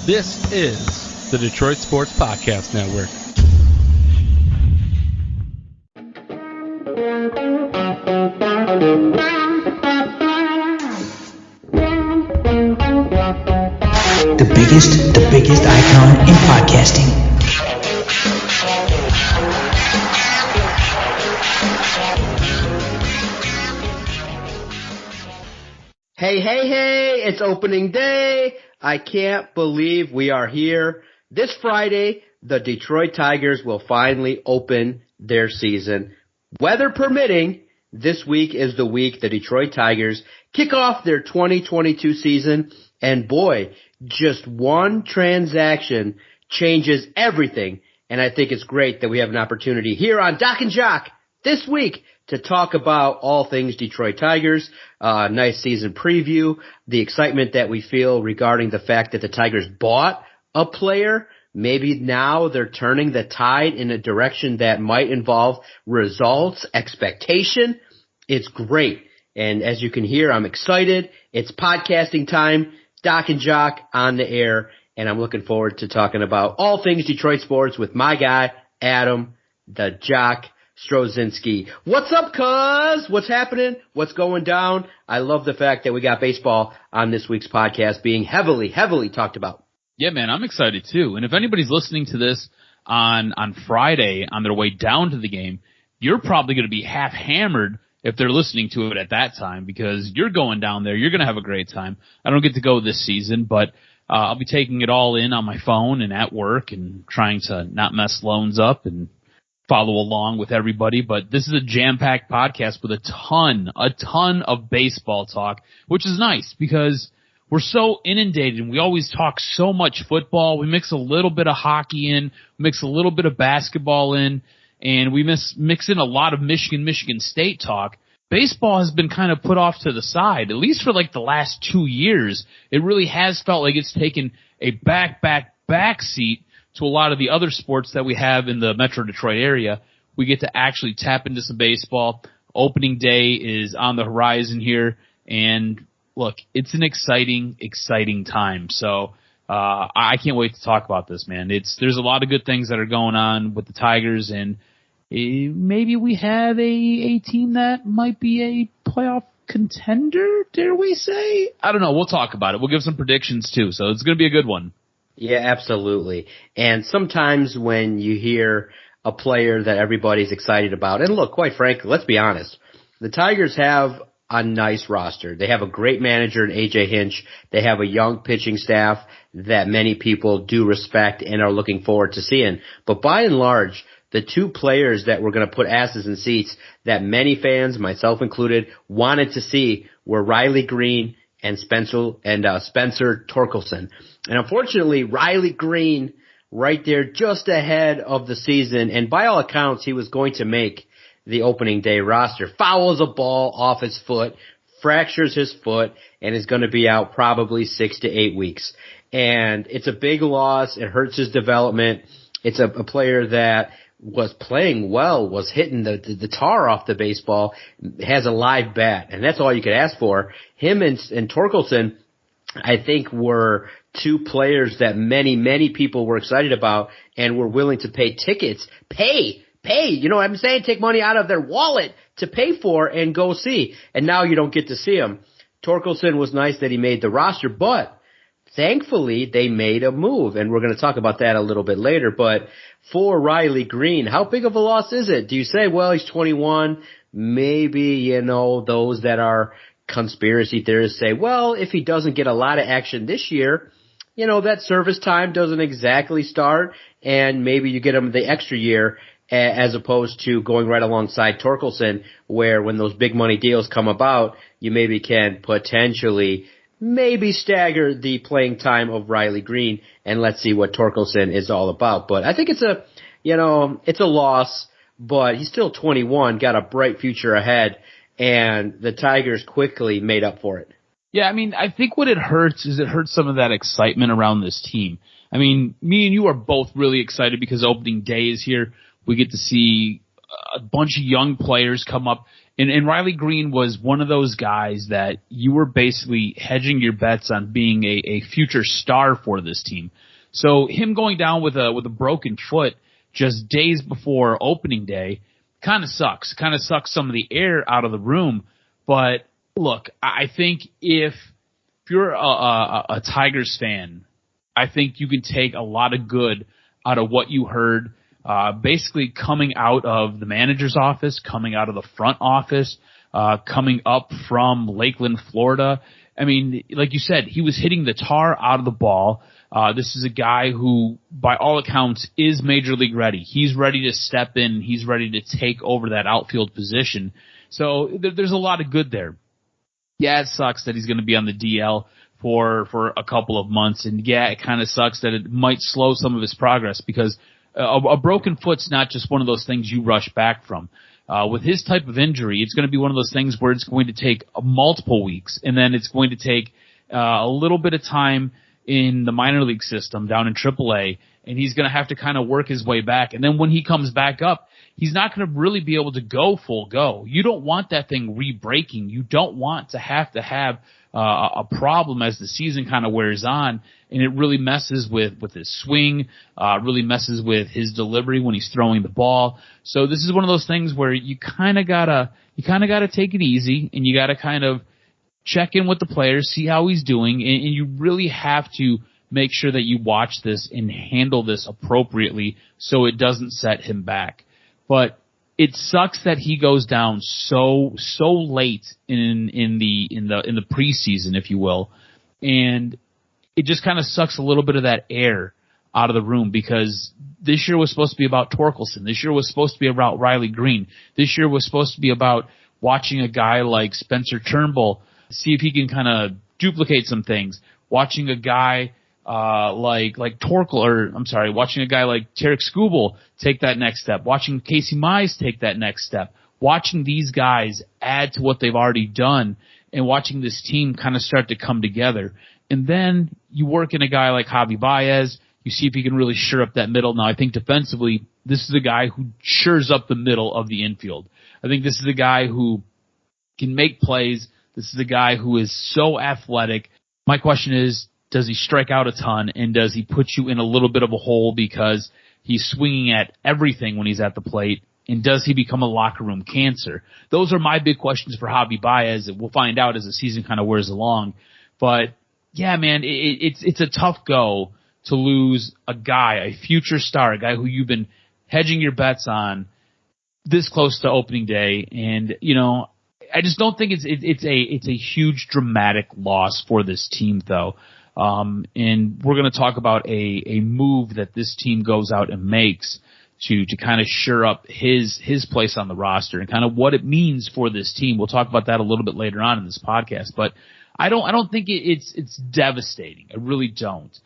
This is the Detroit Sports Podcast Network. The biggest icon in podcasting. Hey, it's opening day. I can't believe we are here. This Friday, the Detroit Tigers will finally open their season. Weather permitting, this week is the week the Detroit Tigers kick off their 2022 season. And boy, just one transaction changes everything. And I think it's great that we have an opportunity here on DocNJock this week to talk about all things Detroit Tigers, nice season preview, the excitement that we feel regarding the fact that the Tigers bought a player. Maybe now they're turning the tide in a direction that might involve results, expectation. It's great. And as you can hear, I'm excited. It's podcasting time. DocNJock on the air. And I'm looking forward to talking about all things Detroit sports with my guy, Adam, the Jock Strozinski. What's up, cuz? What's happening? What's going down? I love the fact that we got baseball on this week's podcast being heavily talked about. Yeah, man, I'm excited too. And if anybody's listening to this on Friday on their way down to the game, you're probably going to be half hammered if they're listening to it at that time because you're going down there. You're going to have a great time. I don't get to go this season, but I'll be taking it all in on my phone and at work and trying to not mess loans up and follow along with everybody. But this is a jam-packed podcast with a ton of baseball talk, which is nice because we're so inundated and we always talk so much football. We mix a little bit of hockey in, mix a little bit of basketball in, and we mix in a lot of Michigan State talk. Baseball has been kind of put off to the side, at least for like the last 2 years. It really has felt like it's taken a back seat to a lot of the other sports that we have in the Metro Detroit area. We get to actually tap into some baseball. Opening day is on the horizon here, and look, it's an exciting time. So I can't wait to talk about this, man. There's a lot of good things that are going on with the Tigers, and maybe we have a team that might be a playoff contender, dare we say? I don't know. We'll talk about it. We'll give some predictions too, so it's going to be a good one. Yeah, absolutely. And sometimes when you hear a player that everybody's excited about, and look, quite frankly, let's be honest, the Tigers have a nice roster. They have a great manager in A.J. Hinch. They have a young pitching staff that many people do respect and are looking forward to seeing. But by and large, the two players that were going to put asses in seats that many fans, myself included, wanted to see were Riley Green and Spencer Torkelson. And unfortunately, Riley Green right there just ahead of the season, and by all accounts, he was going to make the opening day roster. Fouls a ball off his foot, fractures his foot, and is going to be out probably 6 to 8 weeks. And it's a big loss. It hurts his development. It's a player that was playing well, was hitting the tar off the baseball, has a live bat, and that's all you could ask for. Him and Torkelson, I think, were two players that many people were excited about and were willing to pay tickets, pay, you know what I'm saying? Take money out of their wallet to pay for and go see. And now you don't get to see him. Torkelson was nice that he made the roster, but thankfully they made a move, and we're going to talk about that a little bit later. But for Riley Green, how big of a loss is it? Do you say, well, he's 21, maybe, those that are conspiracy theorists say, well, if he doesn't get a lot of action this year, that service time doesn't exactly start, and maybe you get him the extra year as opposed to going right alongside Torkelson, where when those big money deals come about, you maybe can potentially stagger the playing time of Riley Green, and let's see what Torkelson is all about. But I think it's a loss, but he's still 21, got a bright future ahead, and the Tigers quickly made up for it. Yeah, I mean, I think what it hurts is it hurts some of that excitement around this team. I mean, me and you are both really excited because opening day is here. We get to see a bunch of young players come up. And Riley Green was one of those guys that you were basically hedging your bets on being a future star for this team. So him going down with a broken foot just days before opening day kind of sucks. Kind of sucks some of the air out of the room. But look, I think if you're a Tigers fan, I think you can take a lot of good out of what you heard. Basically coming out of the manager's office, coming out of the front office, coming up from Lakeland, Florida. I mean, like you said, he was hitting the tar out of the ball. This is a guy who, by all accounts, is major league ready. He's ready to step in. He's ready to take over that outfield position. So there's a lot of good there. Yeah, it sucks that he's going to be on the DL for a couple of months. And yeah, it kind of sucks that it might slow some of his progress because a broken foot's not just one of those things you rush back from. With his type of injury, it's going to be one of those things where it's going to take multiple weeks, and then it's going to take a little bit of time in the minor league system down in AAA, and he's going to have to kind of work his way back. And then when he comes back up, he's not going to really be able to go full go. You don't want that thing re-breaking. You don't want to have a problem as the season kind of wears on, and it really messes with his swing, really messes with his delivery when he's throwing the ball. So this is one of those things where you kind of gotta take it easy, and you gotta kind of check in with the players, see how he's doing, and you really have to make sure that you watch this and handle this appropriately so it doesn't set him back. But it sucks that he goes down so late in the preseason, if you will, and it just kind of sucks a little bit of that air out of the room because this year was supposed to be about Torkelson. This year was supposed to be about Riley Green. This year was supposed to be about watching a guy like Spencer Turnbull, see if he can kind of duplicate some things. Watching a guy watching a guy like Tarek Skubal take that next step. Watching Casey Mize take that next step. Watching these guys add to what they've already done and watching this team kind of start to come together. And then you work in a guy like Javi Baez. You see if he can really shore up that middle. Now, I think defensively, this is a guy who shores up the middle of the infield. I think this is a guy who can make plays. This is a guy who is so athletic. My question is, does he strike out a ton, and does he put you in a little bit of a hole because he's swinging at everything when he's at the plate, and does he become a locker room cancer? Those are my big questions for Javi Baez, and we'll find out as the season kind of wears along. But, yeah, man, it's a tough go to lose a guy, a future star, a guy who you've been hedging your bets on this close to opening day, and, you know, I just don't think it's a huge dramatic loss for this team, though. And we're going to talk about a move that this team goes out and makes to kind of shore up his place on the roster and kind of what it means for this team. We'll talk about that a little bit later on in this podcast, but I don't think it's devastating. I really don't,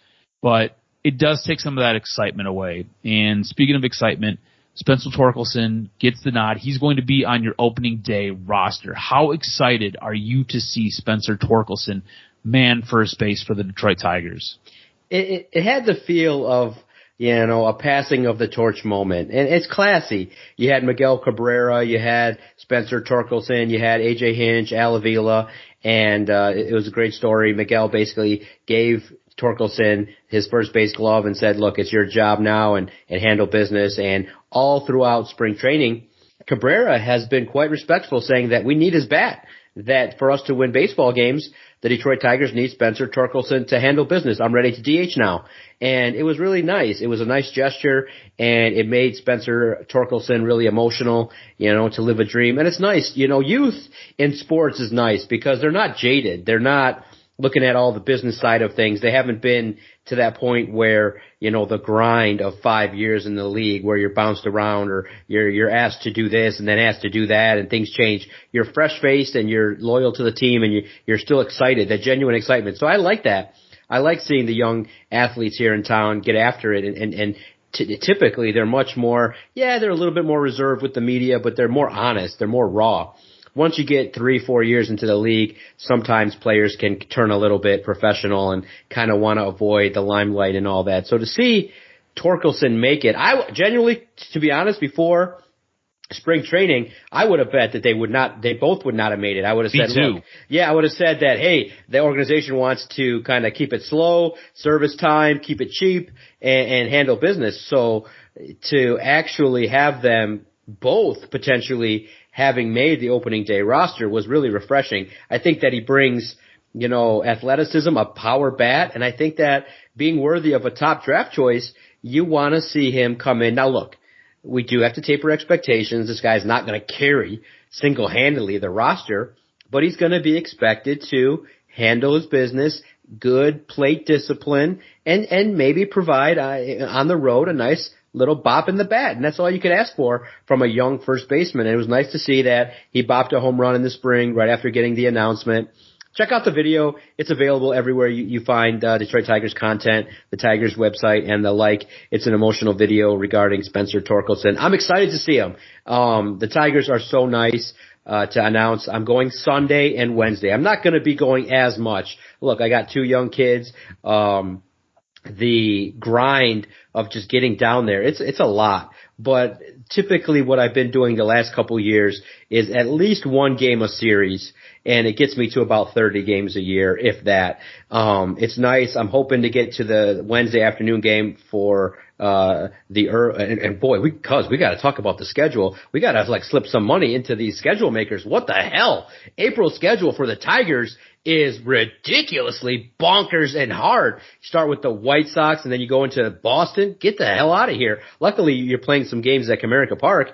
but it does take some of that excitement away. And speaking of excitement, Spencer Torkelson gets the nod. He's going to be on your opening day roster. How excited are you to see Spencer Torkelson man first base for the Detroit Tigers? It had the feel of, you know, a passing of the torch moment. And it's classy. You had Miguel Cabrera, you had Spencer Torkelson, you had AJ Hinch, Al Avila, and it was a great story. Miguel basically gave Torkelson his first base glove and said, look, it's your job now and handle business. And all throughout spring training, Cabrera has been quite respectful, saying that we need his bat, that for us to win baseball games, the Detroit Tigers need Spencer Torkelson to handle business. I'm ready to DH now. And it was really nice. It was a nice gesture, and it made Spencer Torkelson really emotional, you know, to live a dream. And it's nice. You know, youth in sports is nice because they're not jaded. They're not looking at all the business side of things. They haven't been to that point where, you know, the grind of 5 years in the league where you're bounced around or you're asked to do this and then asked to do that and things change. You're fresh-faced and you're loyal to the team and you're still excited, that genuine excitement. So I like that. I like seeing the young athletes here in town get after it and typically they're much more, they're a little bit more reserved with the media, but they're more honest. They're more raw. Once you get 3-4 years into the league, sometimes players can turn a little bit professional and kind of want to avoid the limelight and all that. So to see Torkelson make it, I genuinely, to be honest, before spring training, I would have bet that they both would not have made it. I would have said, look, I would have said that, hey, the organization wants to kind of keep it slow, service time, keep it cheap, and handle business. So to actually have them both potentially having made the opening day roster was really refreshing. I think that he brings, athleticism, a power bat, and I think that being worthy of a top draft choice, you want to see him come in. Now look, we do have to taper expectations. This guy's not going to carry single-handedly the roster, but he's going to be expected to handle his business, good plate discipline, and maybe provide on the road a nice little bop in the bat. And that's all you could ask for from a young first baseman. And it was nice to see that he bopped a home run in the spring right after getting the announcement. Check out the video. It's available everywhere you find Detroit Tigers content, the Tigers website and the like. It's an emotional video regarding Spencer Torkelson. I'm excited to see him. The Tigers are so nice to announce. I'm going Sunday and Wednesday. I'm not going to be going as much. Look, I got 2 young kids. The grind of just getting down there, it's a lot. But typically what I've been doing the last couple years is at least 1 game a series, and it gets me to about 30 games a year, if that. It's nice. I'm hoping to get to the Wednesday afternoon game for and boy, we got to talk about the schedule. We got to slip some money into these schedule makers. What the hell? April schedule for the Tigers is ridiculously bonkers and hard. You start with the White Sox and then you go into Boston. Get the hell out of here. Luckily, you're playing some games at Comerica Park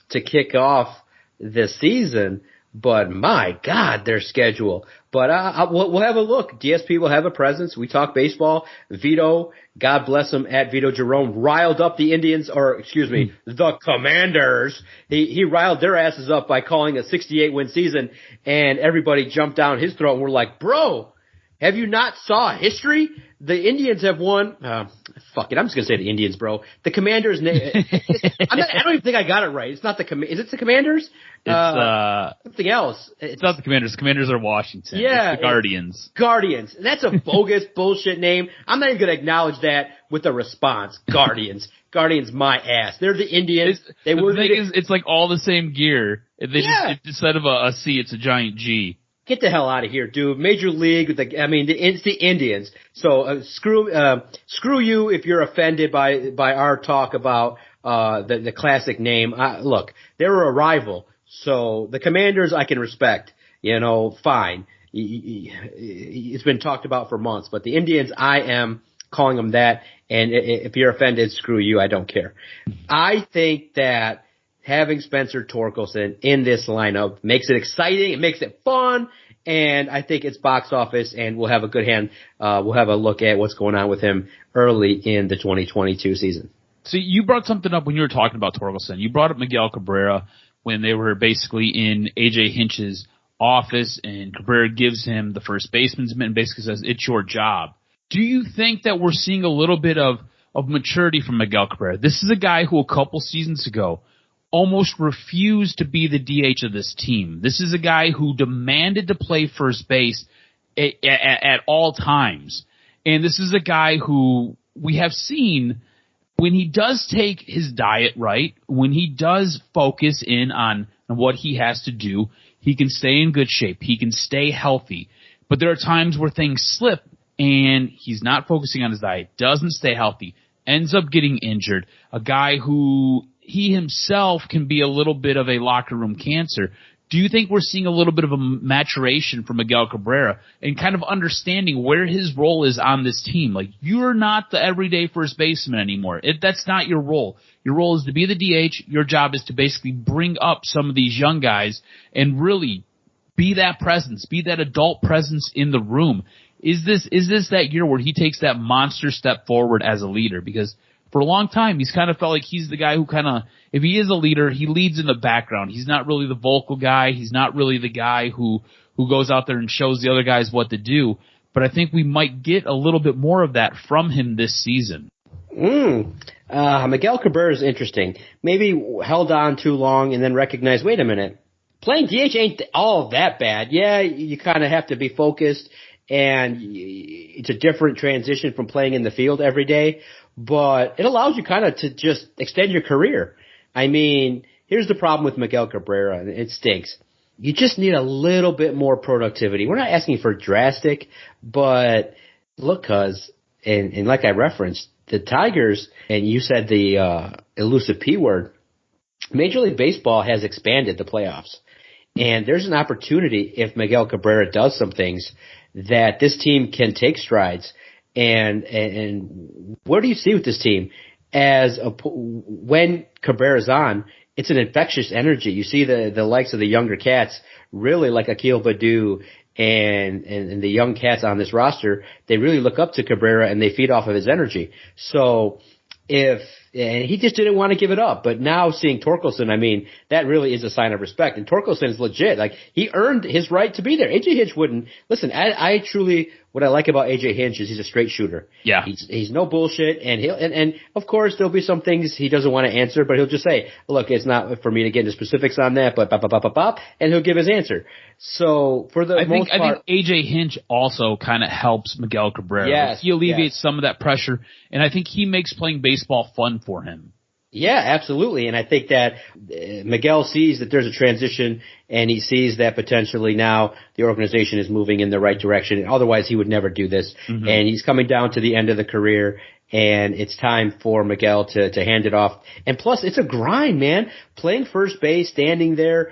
to kick off the season. But my God, their schedule. But we'll have a look. DSP will have a presence. We talk baseball. Vito, God bless him, at Vito Jerome, riled up the Indians, the Commanders. He riled their asses up by calling a 68-win season, and everybody jumped down his throat and we're like, bro, have you not saw history? The Indians have won. Fuck it. I'm just going to say the Indians, bro. The Commanders. I don't even think I got it right. It's not the Is it the Commanders? It's something else. It's not the Commanders. The Commanders are Washington. Yeah. It's the Guardians. Guardians. That's a bogus bullshit name. I'm not even going to acknowledge that with a response. Guardians. Guardians, my ass. They're the Indians. It's like all the same gear. Instead of a C, it's a giant G. Get the hell out of here, dude. Major League, it's the Indians. So screw you if you're offended by our talk about the classic name. Look, they were a rival, so the Commanders I can respect. Fine. It's been talked about for months, but the Indians, I am calling them that. And if you're offended, screw you. I don't care. I think that having Spencer Torkelson in this lineup makes it exciting. It makes it fun. And I think it's box office, and we'll have a good hand. We'll have a look at what's going on with him early in the 2022 season. So you brought something up when you were talking about Torkelson. You brought up Miguel Cabrera when they were basically in A.J. Hinch's office, and Cabrera gives him the first baseman's mitt and basically says, it's your job. Do you think that we're seeing a little bit of maturity from Miguel Cabrera? This is a guy who a couple seasons ago almost refused to be the DH of this team. This is a guy who demanded to play first base at all times. And this is a guy who we have seen when he does take his diet right, when he does focus in on what he has to do, he can stay in good shape. He can stay healthy. But there are times where things slip and he's not focusing on his diet, doesn't stay healthy, ends up getting injured. A guy who he himself can be a little bit of a locker room cancer. Do you think we're seeing a little bit of a maturation from Miguel Cabrera and kind of understanding where his role is on this team? Like, you're not the everyday first baseman anymore. That's not your role. Your role is to be the DH. Your job is to basically bring up some of these young guys and really be that presence, be that adult presence in the room. Is this that year where he takes that monster step forward as a leader? Because for a long time, he's kind of felt like he's the guy who if he is a leader, he leads in the background. He's not really the vocal guy. He's not really the guy who goes out there and shows the other guys what to do. But I think we might get a little bit more of that from him this season. Miguel Cabrera is interesting. Maybe held on too long and then recognized, wait a minute, playing DH ain't all that bad. Yeah, you kind of have to be focused, and it's a different transition from playing in the field every day. But it allows you kind of to just extend your career. I mean, here's the problem with Miguel Cabrera, and it stinks. You just need a little bit more productivity. We're not asking for drastic, but look, cuz, and like I referenced, the Tigers, and you said the elusive P word, Major League Baseball has expanded the playoffs. And there's an opportunity, if Miguel Cabrera does some things, that this team can take strides. And what do you see with this team? When Cabrera's on, it's an infectious energy. You see the likes of the younger cats, really like Akil Baddoo and the young cats on this roster, they really look up to Cabrera and they feed off of his energy. So and he just didn't want to give it up. But now seeing Torkelson, I mean, that really is a sign of respect. And Torkelson is legit. Like, he earned his right to be there. AJ Hinch wouldn't. Listen, I truly, what I like about AJ Hinch is he's a straight shooter. Yeah. He's no bullshit. And of course, there'll be some things he doesn't want to answer, but he'll just say, look, it's not for me to get into specifics on that, but and he'll give his answer. So for the most part, I think AJ Hinch also kind of helps Miguel Cabrera. Yes. He alleviates some of that pressure, and I think he makes playing baseball fun for him. Yeah, absolutely. And I think that Miguel sees that there's a transition, and he sees that potentially now the organization is moving in the right direction. Otherwise, he would never do this. Mm-hmm. And he's coming down to the end of the career, and it's time for Miguel to hand it off. And plus, it's a grind, man. Playing first base, standing there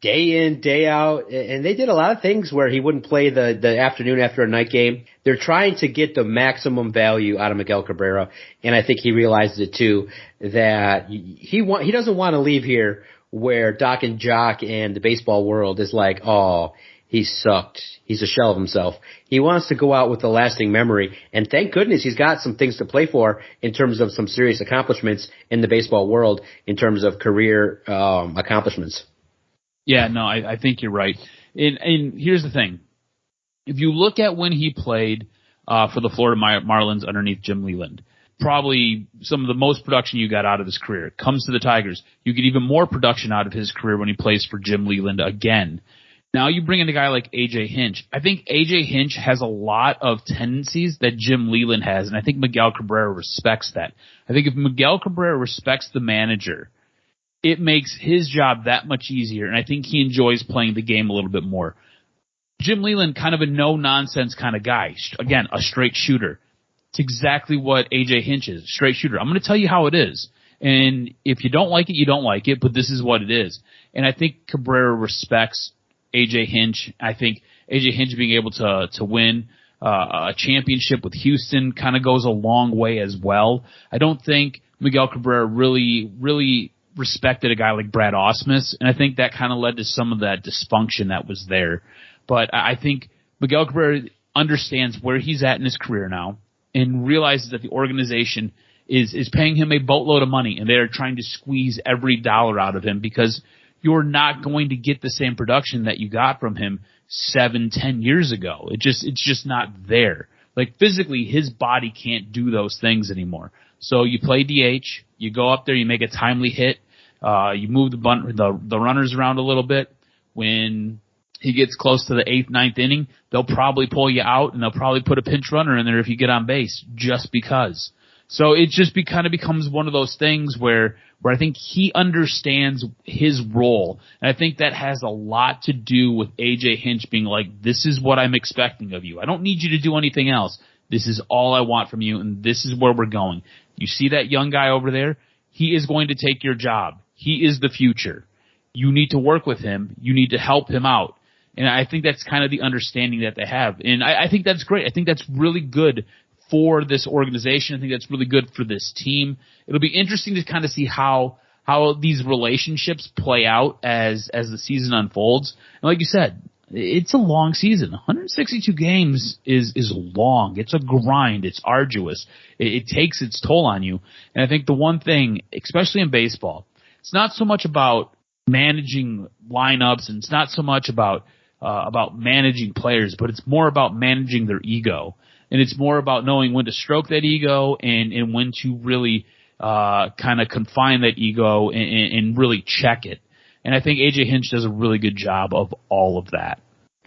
day in, day out. And they did a lot of things where he wouldn't play the afternoon after a night game. They're trying to get the maximum value out of Miguel Cabrera. And I think he realizes it too, that he doesn't want to leave here where DocNJock and the baseball world is like, oh, he sucked. He's a shell of himself. He wants to go out with a lasting memory. And thank goodness he's got some things to play for in terms of some serious accomplishments in the baseball world in terms of career accomplishments. Yeah, no, I think you're right. And here's the thing. If you look at when he played for the Florida Marlins underneath Jim Leyland, probably some of the most production you got out of his career. Comes to the Tigers, you get even more production out of his career when he plays for Jim Leyland again. Now you bring in a guy like AJ Hinch. I think AJ Hinch has a lot of tendencies that Jim Leyland has, and I think Miguel Cabrera respects that. I think if Miguel Cabrera respects the manager, it makes his job that much easier, and I think he enjoys playing the game a little bit more. Jim Leyland, kind of a no-nonsense kind of guy. Again, a straight shooter. It's exactly what AJ Hinch is, straight shooter. I'm going to tell you how it is. And if you don't like it, you don't like it, but this is what it is. And I think Cabrera respects AJ Hinch. I think AJ Hinch being able to win a championship with Houston kind of goes a long way as well. I don't think Miguel Cabrera really respected a guy like Brad Ausmus, and I think that kind of led to some of that dysfunction that was there. But I think Miguel Cabrera understands where he's at in his career now and realizes that the organization is paying him a boatload of money, and they're trying to squeeze every dollar out of him because you're not going to get the same production that you got from him 7-10 years ago. It's just not there. Like, physically, his body can't do those things anymore. So you play DH, you go up there, you make a timely hit, you move the runners around a little bit. When he gets close to the 8th, 9th inning, they'll probably pull you out, and they'll probably put a pinch runner in there if you get on base, just because. So it just kind of becomes one of those things where I think he understands his role. And I think that has a lot to do with AJ Hinch being like, this is what I'm expecting of you. I don't need you to do anything else. This is all I want from you, and this is where we're going. You see that young guy over there? He is going to take your job. He is the future. You need to work with him. You need to help him out. And I think that's kind of the understanding that they have. And I think that's great. I think that's really good for this organization. I think that's really good for this team. It'll be interesting to kind of see how these relationships play out as the season unfolds. And like you said, it's a long season. 162 games is long. It's a grind. It's arduous. It takes its toll on you. And I think the one thing, especially in baseball, it's not so much about managing lineups, and it's not so much about managing players, but it's more about managing their ego. And it's more about knowing when to stroke that ego and when to really kind of confine that ego and really check it. And I think AJ Hinch does a really good job of all of that.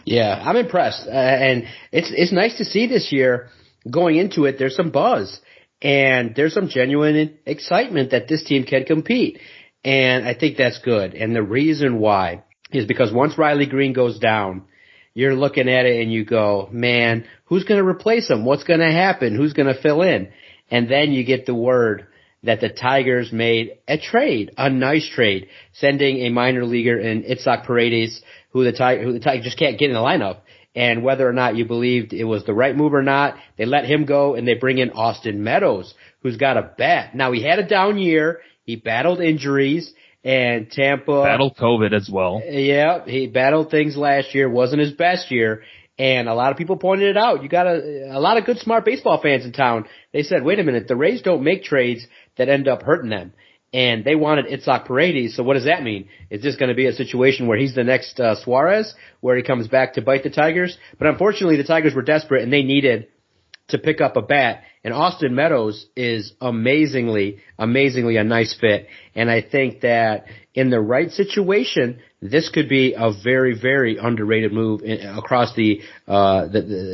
Yeah, I'm impressed. And it's nice to see this year going into it. There's some buzz and there's some genuine excitement that this team can compete. And I think that's good. And the reason why is because once Riley Green goes down, you're looking at it and you go, man, who's going to replace him? What's going to happen? Who's going to fill in? And then you get the word that the Tigers made a trade, a nice trade, sending a minor leaguer in Itzhak Paredes, who the Tigers just can't get in the lineup. And whether or not you believed it was the right move or not, they let him go and they bring in Austin Meadows, who's got a bat. Now, he had a down year. He battled injuries, and Tampa battled COVID as well. Yeah, he battled things last year. Wasn't his best year. And a lot of people pointed it out. You got a lot of good, smart baseball fans in town. They said, wait a minute, the Rays don't make trades that end up hurting them. And they wanted Itzhak Paredes, so what does that mean? Is this going to be a situation where he's the next Suarez, where he comes back to bite the Tigers? But unfortunately, the Tigers were desperate, and they needed to pick up a bat. And Austin Meadows is amazingly a nice fit. And I think that in the right situation, this could be a very, very underrated move across the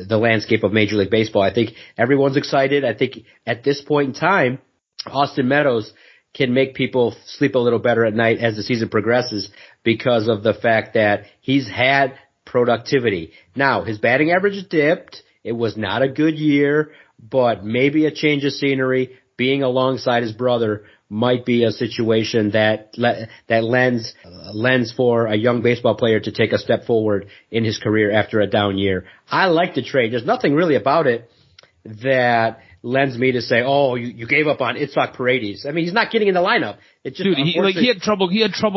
landscape of Major League Baseball. I think everyone's excited. I think at this point in time, Austin Meadows can make people sleep a little better at night as the season progresses because of the fact that he's had productivity. Now, his batting average dipped. It was not a good year, but maybe a change of scenery, being alongside his brother, might be a situation that lends for a young baseball player to take a step forward in his career after a down year. I like the trade. There's nothing really about it that lends me to say, oh, you gave up on Itzhak Paredes. I mean, he's not getting in the lineup. It just, dude, he had trouble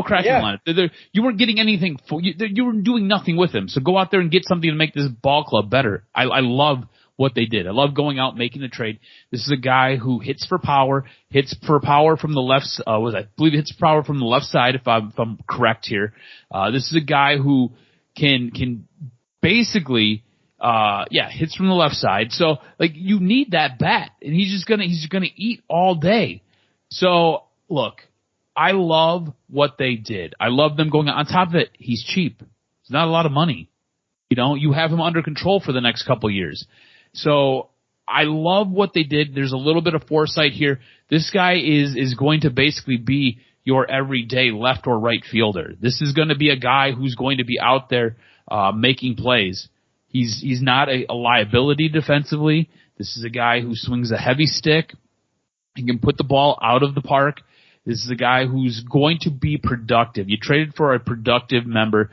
cracking the lineup. You weren't getting anything. You were doing nothing with him. So go out there and get something to make this ball club better. I love what they did. I love going out, making the trade. This is a guy who hits for power from the left. I believe hits for power from the left side, if I'm correct here. This is a guy who can basically, hits from the left side. So like you need that bat, and he's just gonna eat all day. So look, I love what they did. I love them going on top of it. He's cheap. It's not a lot of money. You know, you have him under control for the next couple of years. So I love what they did. There's a little bit of foresight here. This guy is going to basically be your everyday left or right fielder. This is going to be a guy who's going to be out there making plays. He's not a liability defensively. This is a guy who swings a heavy stick. He can put the ball out of the park. This is a guy who's going to be productive. You traded for a productive member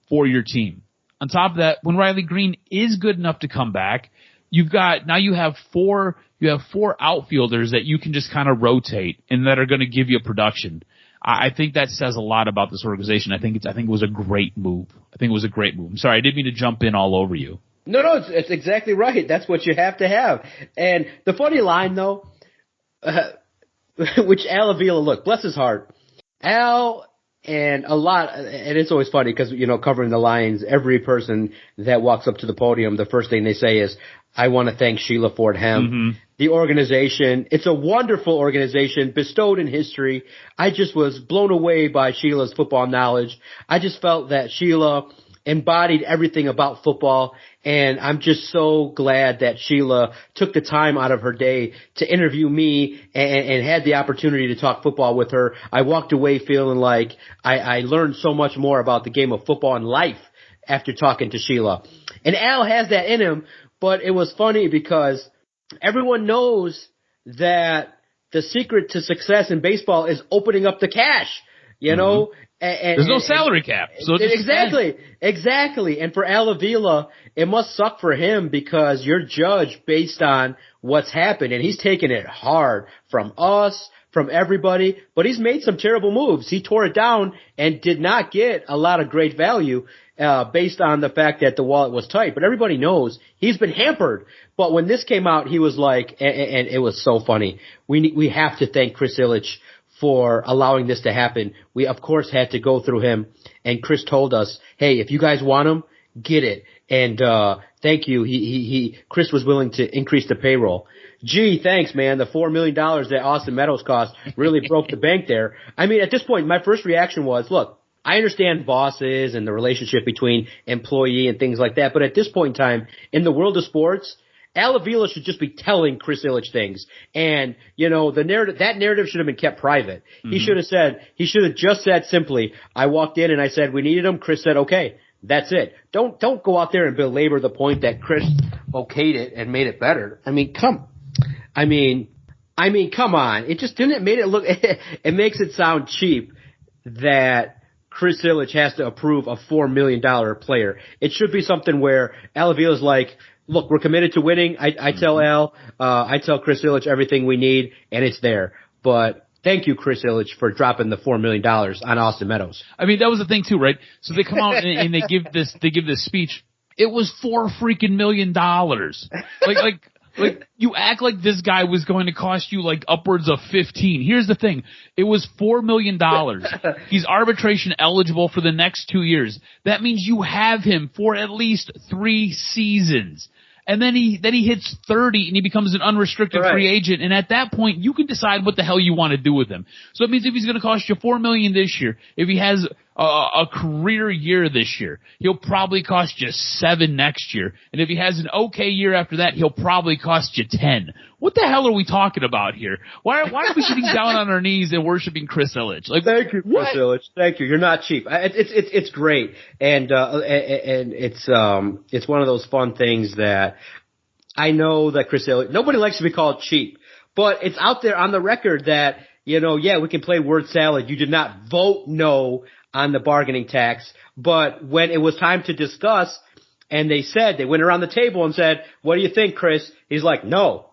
for your team. On top of that, when Riley Green is good enough to come back, you have four outfielders that you can just kind of rotate and that are going to give you production. I think that says a lot about this organization. I think it was a great move. I'm sorry, I didn't mean to jump in all over you. No, it's exactly right. That's what you have to have. And the funny line, though, which Al Avila, look, bless his heart, Al. And it's always funny because, covering the Lions, every person that walks up to the podium, the first thing they say is, I want to thank Sheila Ford Hem. Mm-hmm. The organization, it's a wonderful organization bestowed in history. I just was blown away by Sheila's football knowledge. I just felt that Sheila embodied everything about football, and I'm just so glad that Sheila took the time out of her day to interview me and had the opportunity to talk football with her. I walked away feeling like I learned so much more about the game of football and life after talking to Sheila. And Al has that in him, but it was funny because everyone knows that the secret to success in baseball is opening up the cash, know? And, there's no salary cap. So exactly. And for Al Avila, it must suck for him because you're judged based on what's happened, and he's taken it hard from us, from everybody, but he's made some terrible moves. He tore it down and did not get a lot of great value based on the fact that the wallet was tight. But everybody knows he's been hampered. But when this came out, he was like, and it was so funny. We have to thank Chris Ilitch for allowing this to happen. We, of course, had to go through him. And Chris told us, hey, if you guys want him, get it. And thank you. Chris was willing to increase the payroll. Gee, thanks, man. The $4 million that Austin Meadows cost really broke the bank there. I mean, at this point, my first reaction was, look, I understand bosses and the relationship between employee and things like that. But at this point in time, in the world of sports, Al Avila should just be telling Chris Ilitch things. And, that narrative should have been kept private. Mm-hmm. He should have just said simply, I walked in and I said we needed him. Chris said, okay, that's it. Don't go out there and belabor the point that Chris okayed it and made it better. Come on. It just didn't make it look, it makes it sound cheap that Chris Ilitch has to approve a $4 million player. It should be something where Al Avila's like, look, we're committed to winning. I tell Chris Ilitch everything we need, and it's there. But thank you, Chris Ilitch, for dropping the $4 million on Austin Meadows. That was the thing too, right? So they come out and they give this speech. It was $4 freaking million. Like you act like this guy was going to cost you like upwards of 15. Here's the thing. It was $4 million. He's arbitration eligible for the next 2 years. That means you have him for at least 3 seasons. And then he hits 30 and he becomes an unrestricted free agent. And at that point, you can decide what the hell you want to do with him. So it means if he's going to cost you $4 million this year, if he has a career year this year, he'll probably cost you 7 next year. And if he has an okay year after that, he'll probably cost you 10. What the hell are we talking about here? Why are we sitting down on our knees and worshiping Chris Ilitch? Like, thank you, Chris Ilitch. Thank you. You're not cheap. It's great, and it's one of those fun things that I know that Chris Ilitch. Nobody likes to be called cheap, but it's out there on the record that we can play word salad. You did not vote no on the bargaining tax, but when it was time to discuss, and they went around the table and said, "What do you think, Chris?" He's like, "No."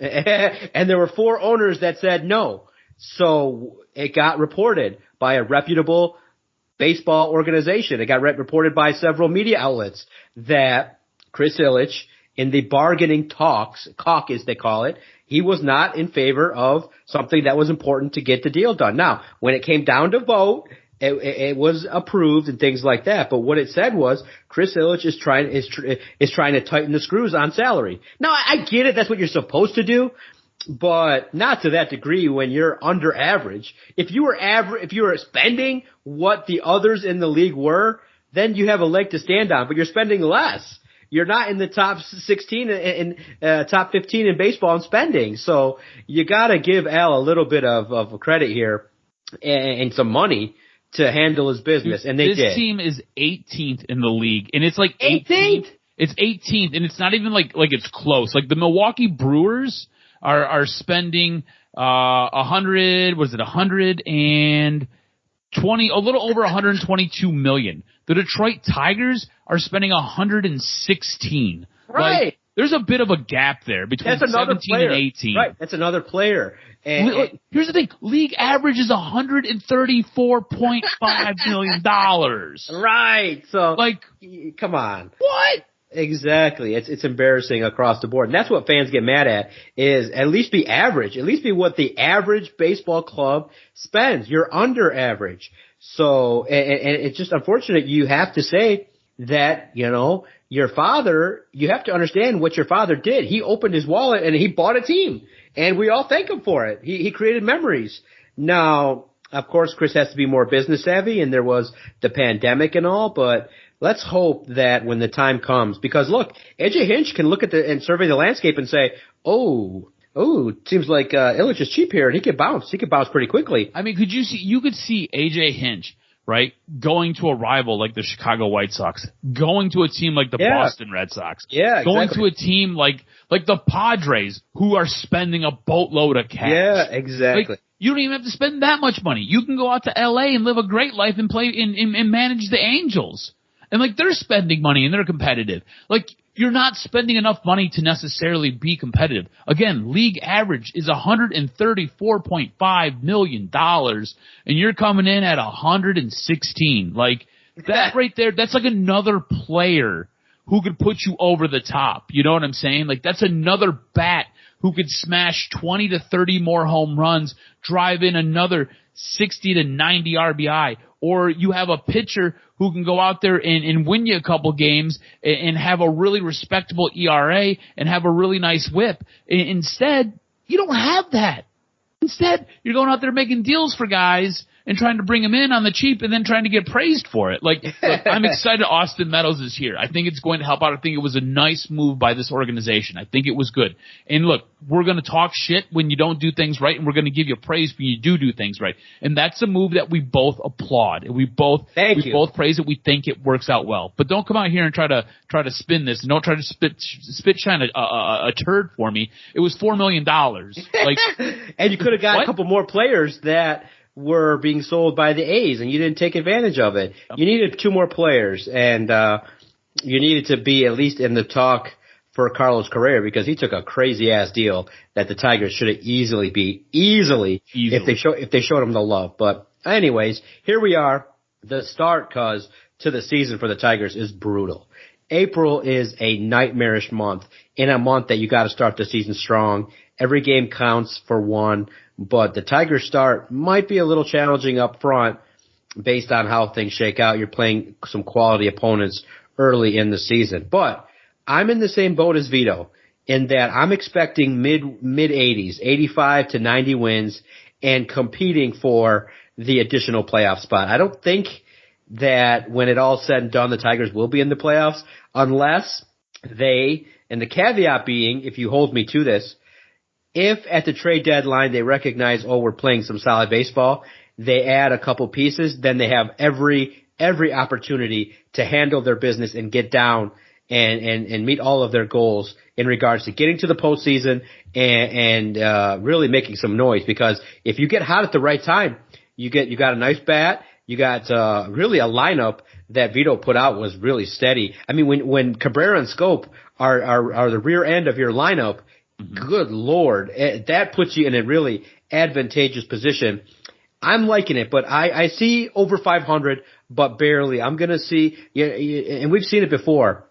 And there were 4 owners that said no. So it got reported by a reputable baseball organization. It got reported by several media outlets that Chris Ilitch, in the bargaining caucus they call it, he was not in favor of something that was important to get the deal done. Now, when it came down to vote, it was approved and things like that. But what it said was Chris Ilitch is trying to tighten the screws on salary. Now, I get it. That's what you're supposed to do, but not to that degree when you're under average. If you were spending what the others in the league were, then you have a leg to stand on, but you're spending less. You're not in the top 16 and top 15 in baseball in spending. So you got to give Al a little bit of credit here and some money to handle his business, and they did. This team is 18th in the league, and it's like 18th. It's 18th, and it's not even like it's close. Like the Milwaukee Brewers are spending 120, a little over 122 million. The Detroit Tigers are spending 116. Right. Like, there's a bit of a gap there between 17 and 18. Right. That's another player. And here's the thing. League average is $134.5 million. Right. So, come on. What? Exactly. It's embarrassing across the board. And that's what fans get mad at, is at least be average. At least be what the average baseball club spends. You're under average. So, and it's just unfortunate. You have to say that, your father, you have to understand what your father did. He opened his wallet and he bought a team. And we all thank him for it. He created memories. Now, of course, Chris has to be more business savvy, and there was the pandemic and all, but let's hope that when the time comes, because look, AJ Hinch can look at and survey the landscape and say, it seems like Ilitch is cheap here, and he could bounce. He could bounce pretty quickly. You could see AJ Hinch, right, going to a rival like the Chicago White Sox, going to a team like the Boston Red Sox, going to a team like the Padres, who are spending a boatload of cash. Yeah, exactly. Like, you don't even have to spend that much money. You can go out to LA and live a great life and play and manage the Angels. And they're spending money and they're competitive. You're not spending enough money to necessarily be competitive. Again, league average is $134.5 million, and you're coming in at 116. That right there, that's like another player who could put you over the top. You know what I'm saying? That's another bat who could smash 20 to 30 more home runs, drive in another 60 to 90 RBI. Or you have a pitcher who can go out there and win you a couple games and have a really respectable ERA and have a really nice whip. Instead, you don't have that. Instead, you're going out there making deals for guys, and trying to bring him in on the cheap and then trying to get praised for it. Like, look, I'm excited Austin Meadows is here. I think it's going to help out. I think it was a nice move by this organization. I think it was good. And look, we're going to talk shit when you don't do things right, and we're going to give you praise when you do things right. And that's a move that we both applaud. And we both praise it. We think it works out well. But don't come out here and try to spin this, and don't try to spit shine a turd for me. It was $4 million. Like, and you could have got a couple more players that were being sold by the A's, and you didn't take advantage of it. You needed 2 more players, and you needed to be at least in the talk for Carlos Correa, because he took a crazy ass deal that the Tigers should have easily if they showed him the love. But anyways, here we are. The start, to the season for the Tigers is brutal. April is a nightmarish month, in a month that you got to start the season strong. Every game counts for one, but the Tigers start might be a little challenging up front based on how things shake out. You're playing some quality opponents early in the season. But I'm in the same boat as Vito in that I'm expecting mid-80s, 85 to 90 wins, and competing for the additional playoff spot. I don't think that when it all said and done, the Tigers will be in the playoffs unless they, and the caveat being, if you hold me to this, if at the trade deadline they recognize, we're playing some solid baseball, they add a couple pieces, then they have every opportunity to handle their business and get down and meet all of their goals in regards to getting to the postseason and really making some noise. Because if you get hot at the right time, you got a nice bat. You got really a lineup that Vito put out was really steady. I mean, when Cabrera and Scope are the rear end of your lineup, good Lord, that puts you in a really advantageous position. I'm liking it, but I see over 500, but barely. I'm going to see, and we've seen it before.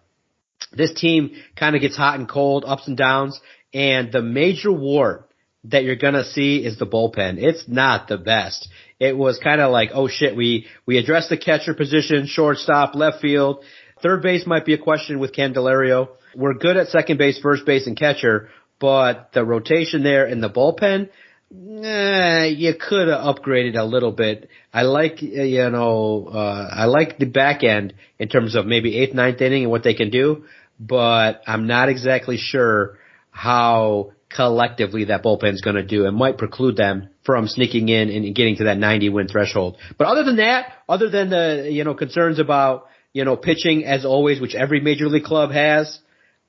This team kind of gets hot and cold, ups and downs, and the major wart that you're going to see is the bullpen. It's not the best. It was kind of like, oh shit, we addressed the catcher position, shortstop, left field. Third base might be a question with Candelario. We're good at second base, first base, and catcher, but the rotation there in the bullpen, you could have upgraded a little bit. I like, I like the back end in terms of maybe 8th, 9th inning and what they can do, but I'm not exactly sure how collectively that bullpen's going to do. It might preclude them from sneaking in and getting to that 90-win threshold. But other than that, other than the, concerns about, pitching as always, which every major league club has,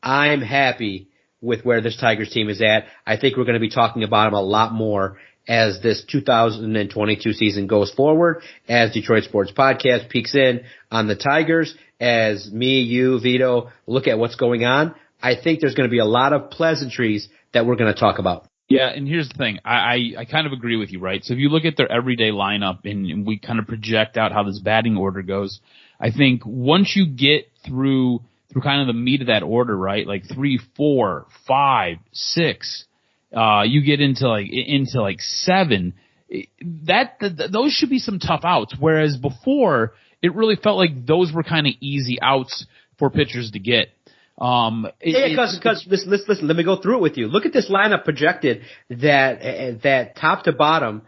I'm happy with where this Tigers team is at. I think we're going to be talking about them a lot more as this 2022 season goes forward, as Detroit Sports Podcast peeks in on the Tigers, as me, you, Vito, look at what's going on. I think there's going to be a lot of pleasantries that we're going to talk about. Yeah, and here's the thing. I kind of agree with you, right? So if you look at their everyday lineup and we kind of project out how this batting order goes, I think once you get through kind of the meat of that order, right? Like 3, 4, 5, 6, you get into 7. Those should be some tough outs. Whereas before, it really felt like those were kind of easy outs for pitchers to get. Because listen, let me go through it with you. Look at this lineup projected that top to bottom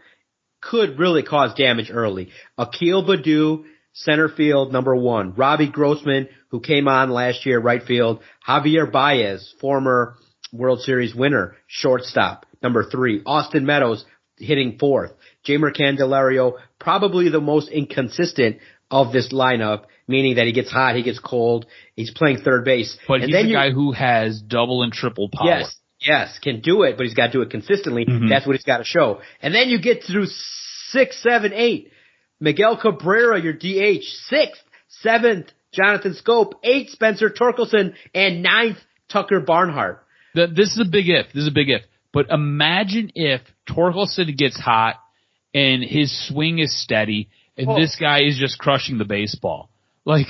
could really cause damage early. Akil Baddoo, center field, number 1. Robbie Grossman, who came on last year, right field. Javier Baez, former World Series winner, shortstop, number 3. Austin Meadows, hitting 4th. Jeimer Candelario, probably the most inconsistent of this lineup, meaning that he gets hot, he gets cold, he's playing third base. But he's a guy who has double and triple power. Yes, can do it, but he's got to do it consistently. Mm-hmm. That's what he's got to show. And then you get through 6, 7, 8. Miguel Cabrera, your DH, 6th, 7th, Jonathan Scope, 8th, Spencer Torkelson, and 9th, Tucker Barnhart. This is a big if. But imagine if Torkelson gets hot and his swing is steady and this guy is just crushing the baseball. Like,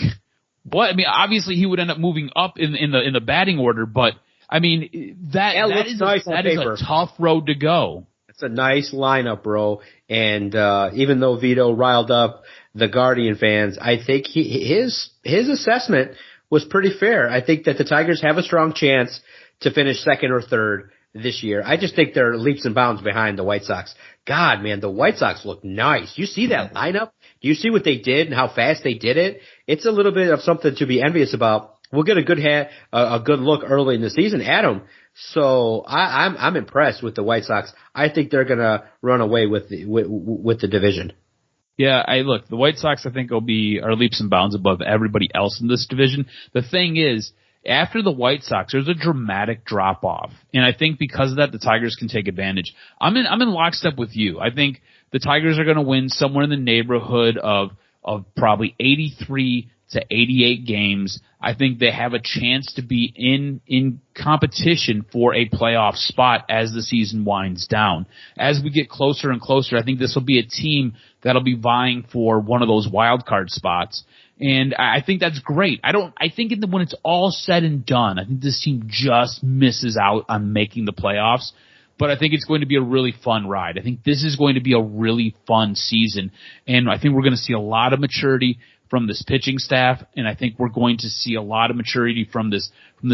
what? I mean, obviously he would end up moving up in the batting order, but I mean, that is a tough road to go. It's a nice lineup, bro. And even though Vito riled up the Guardian fans, I think his assessment was pretty fair. I think that the Tigers have a strong chance to finish second or third. this year. I just think they're leaps and bounds behind the White Sox. God, man, the White Sox look nice. You see that lineup? Do you see what they did and how fast they did it? It's a little bit of something to be envious about. We'll get a good look early in the season at them. So I'm impressed with the White Sox. I think they're gonna run away with the division. Yeah, look, the White Sox I think are leaps and bounds above everybody else in this division. The thing is, after the White Sox, there's a dramatic drop off, and I think because of that, the Tigers can take advantage. I'm in lockstep with you. I think the Tigers are going to win somewhere in the neighborhood of probably 83 to 88 games. I think they have a chance to be in competition for a playoff spot as the season winds down. As we get closer and closer, I think this will be a team that'll be vying for one of those wild card spots. And I think that's great. I think when it's all said and done, I think this team just misses out on making the playoffs. But I think it's going to be a really fun ride. I think this is going to be a really fun season. And I think we're going to see a lot of maturity from this pitching staff, and I think we're going to see a lot of maturity from this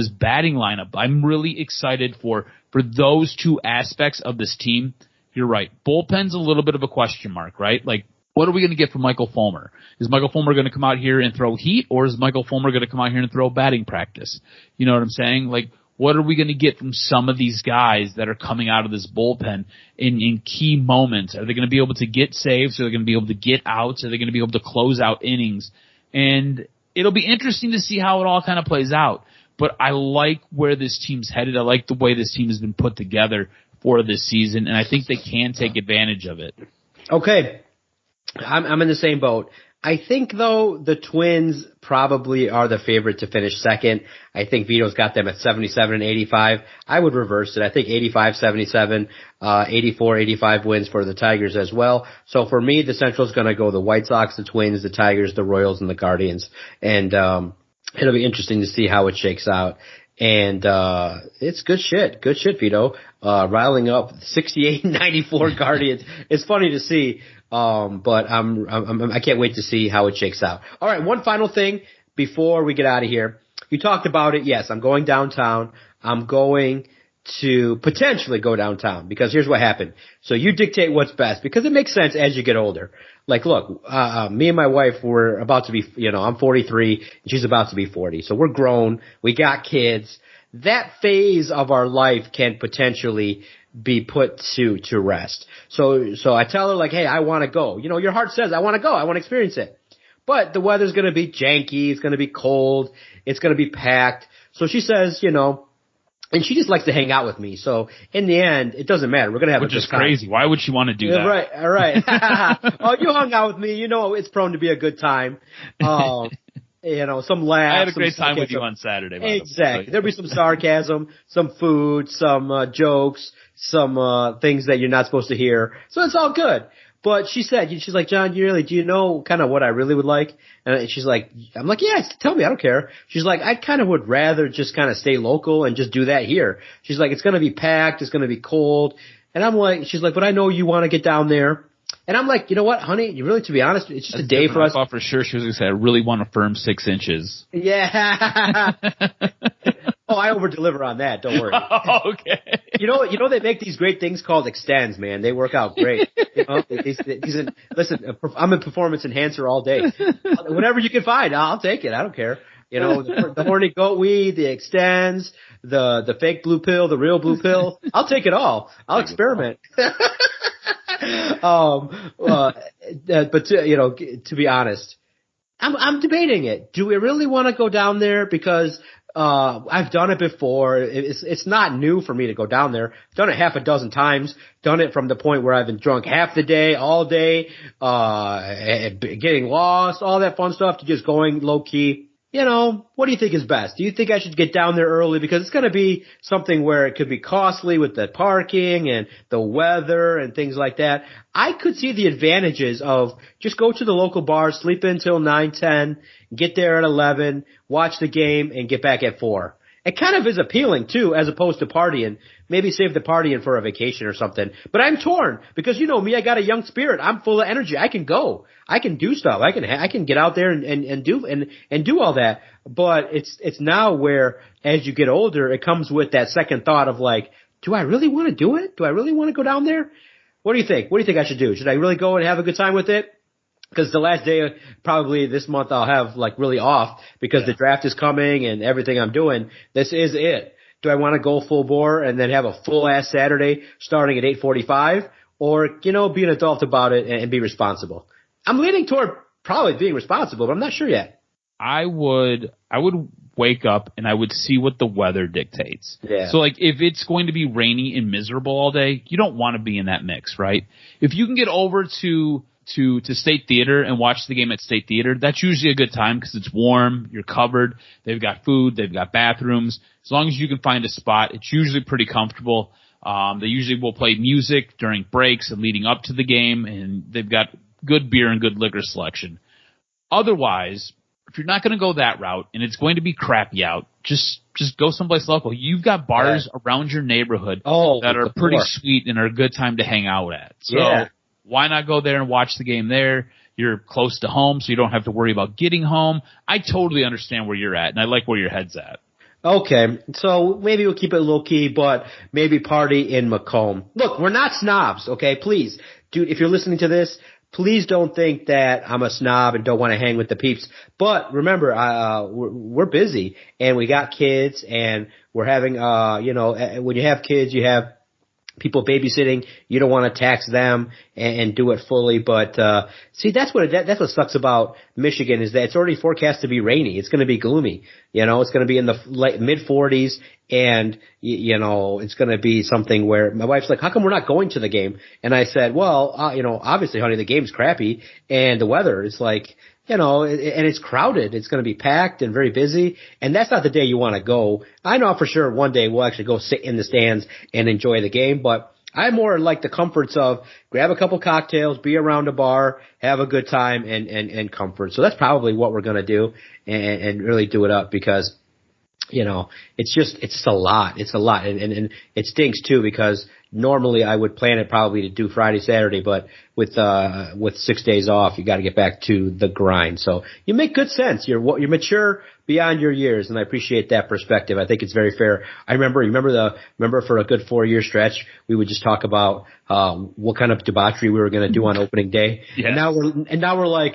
batting lineup. I'm really excited for those two aspects of this team. You're right. Bullpen's a little bit of a question mark, right? Like, what are we going to get from Michael Fulmer? Is Michael Fulmer going to come out here and throw heat, or is Michael Fulmer going to come out here and throw batting practice? You know what I'm saying? Like, what are we going to get from some of these guys that are coming out of this bullpen in key moments? Are they going to be able to get saves? Are they going to be able to get outs? Are they going to be able to close out innings? And it'll be interesting to see how it all kind of plays out. But I like where this team's headed. I like the way this team has been put together for this season, and I think they can take advantage of it. Okay. I'm in the same boat. I think, though, the Twins probably are the favorite to finish second. I think Vito's got them at 77 and 85. I would reverse it. I think 85-77, 84-85 wins for the Tigers as well. So for me, the Central's going to go the White Sox, the Twins, the Tigers, the Royals, and the Guardians. And it'll be interesting to see how it shakes out. And it's good shit. Good shit, Vito. Riling up 68-94 Guardians. It's funny to see. But I can't wait to see how it shakes out. All right, one final thing before we get out of here. You talked about it. Yes, I'm going downtown. I'm going to potentially go downtown because here's what happened. So you dictate what's best because it makes sense as you get older. Like, look, me and my wife were about to be, I'm 43 and she's about to be 40. So we're grown. We got kids. That phase of our life can potentially be put to rest. So I tell her, like, hey, I want to go. Your heart says, I want to go. I want to experience it. But the weather's going to be janky. It's going to be cold. It's going to be packed. So she says, and she just likes to hang out with me. So in the end, it doesn't matter. We're going to have a good time. Which is crazy. Why would she want to do that? Right. All right. Oh, you hung out with me. It's prone to be a good time. Some laughs. I had a great time with you on Saturday. Exactly. There'll be some sarcasm, some food, some jokes, some things that you're not supposed to hear. So it's all good. But she's like, John, do you know kind of what I really would like? And she's like, I'm like, yeah, tell me, I don't care. She's like, I kind of would rather just kind of stay local and just do that here. She's like, it's going to be packed, it's going to be cold. And I'm like, she's like, but I know you want to get down there. And I'm like, you know what, honey, you really, to be honest, it's just a day for us. I thought for sure she was going to say, I really want a firm 6 inches. Yeah. Oh, I over-deliver on that. Don't worry. Oh, okay. They make these great things called extends, man. They work out great. Listen, I'm a performance enhancer all day. Whatever you can find, I'll take it. I don't care. The horny goat weed, the extends, the fake blue pill, the real blue pill. I'll take it all. I'll experiment. But to be honest, I'm debating it. Do we really want to go down there? Because I've done it before. It's not new for me to go down there. I've done it half a dozen times. Done it from the point where I've been drunk half the day, all day, getting lost, all that fun stuff, to just going low key. What do you think is best? Do you think I should get down there early? Because it's going to be something where it could be costly with the parking and the weather and things like that. I could see the advantages of just go to the local bar, sleep until 9, 10, get there at 11, watch the game, and get back at 4. It kind of is appealing, too, as opposed to partying. Maybe save the partying for a vacation or something. But I'm torn because, me, I got a young spirit. I'm full of energy. I can go. I can do stuff. I can get out there and do all that. But it's now where, as you get older, it comes with that second thought of like, do I really want to do it? Do I really want to go down there? What do you think? What do you think I should do? Should I really go and have a good time with it? Because the last day, probably this month, I'll have like really off because the draft is coming and everything I'm doing. This is it. Do I want to go full bore and then have a full ass Saturday starting at 8:45, or be an adult about it and be responsible? I'm leaning toward probably being responsible, but I'm not sure yet. I would wake up and I would see what the weather dictates. Yeah. So like if it's going to be rainy and miserable all day, you don't want to be in that mix, right? If you can get over to State Theater and watch the game at State Theater, that's usually a good time because it's warm, you're covered, they've got food, they've got bathrooms. As long as you can find a spot, it's usually pretty comfortable. They usually will play music during breaks and leading up to the game, and they've got good beer and good liquor selection. Otherwise, if you're not going to go that route and it's going to be crappy out, just go someplace local. You've got bars around your neighborhood that are pretty sweet and are a good time to hang out at. So why not go there and watch the game there? You're close to home, so you don't have to worry about getting home. I totally understand where you're at, and I like where your head's at. Okay, so maybe we'll keep it low key, but maybe party in Macomb. Look, we're not snobs, okay? Please, dude, if you're listening to this, please don't think that I'm a snob and don't want to hang with the peeps. But remember, we're busy and we got kids and we're having, when you have kids, you have people babysitting. You don't want to tax them and do it fully. But, see, that's what sucks about Michigan is that it's already forecast to be rainy. It's going to be gloomy. It's going to be in the mid 40s. And, it's going to be something where my wife's like, how come we're not going to the game? And I said, well, obviously, honey, the game's crappy and the weather is like, and it's crowded. It's going to be packed and very busy. And that's not the day you want to go. I know for sure one day we'll actually go sit in the stands and enjoy the game, but I more like the comforts of grab a couple cocktails, be around a bar, have a good time and comfort. So that's probably what we're going to do and really do it up because it's just a lot. It's a lot. And it stinks too because normally I would plan it probably to do Friday, Saturday, but with 6 days off, you got to get back to the grind. So you make good sense. You're mature beyond your years, and I appreciate that perspective. I think it's very fair. I remember for a good 4-year stretch, we would just talk about what kind of debauchery we were going to do on opening day. Yes. And now we're like,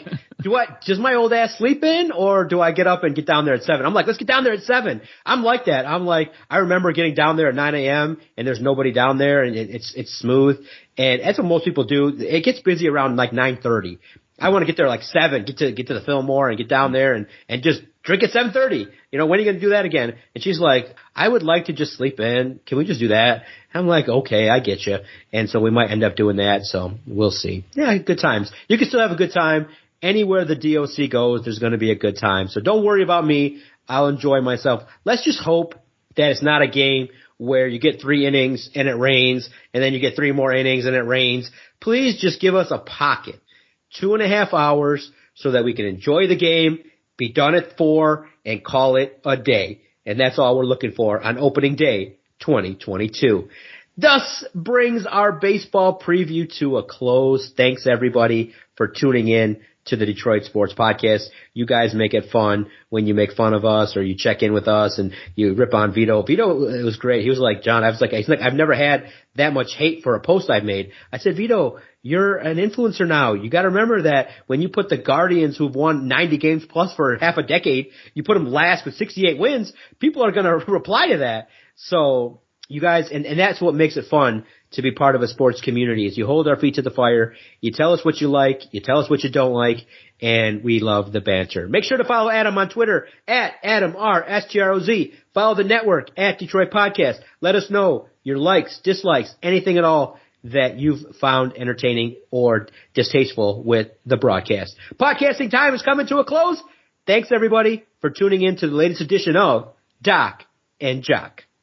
does my old ass sleep in, or do I get up and get down there at 7? I'm like, let's get down there at 7. I'm like that. I'm like, I remember getting down there at 9 a.m. and there's nobody down there, and it's smooth. And that's what most people do. It gets busy around like 9:30. I want to get there like 7, get to the Fillmore and get down there and just drink at 7:30. When are you going to do that again? And she's like, I would like to just sleep in. Can we just do that? I'm like, okay, I get you. And so we might end up doing that. So we'll see. Yeah, good times. You can still have a good time. Anywhere the DOC goes, there's going to be a good time. So don't worry about me. I'll enjoy myself. Let's just hope that it's not a game where you get 3 innings and it rains, and then you get 3 more innings and it rains. Please just give us a pocket, 2.5 hours, so that we can enjoy the game, be done at 4, and call it a day. And that's all we're looking for on opening day 2022. Thus brings our baseball preview to a close. Thanks, everybody, for tuning in to the Detroit Sports Podcast. You guys make it fun when you make fun of us or you check in with us and you rip on Vito. Vito, it was great. He was like, John, he's like, I've never had that much hate for a post I've made. I said, Vito, you're an influencer now. You got to remember that when you put the Guardians, who've won 90 games plus for half a decade, you put them last with 68 wins, people are going to reply to that. So you guys, and that's what makes it fun to be part of a sports community, is you hold our feet to the fire, you tell us what you like, you tell us what you don't like, and we love the banter. Make sure to follow Adam on Twitter at AdamRSTROZ. Follow the network at Detroit Podcast. Let us know your likes, dislikes, anything at all that you've found entertaining or distasteful with the broadcast. Podcasting time is coming to a close. Thanks, everybody, for tuning in to the latest edition of Doc and Jock.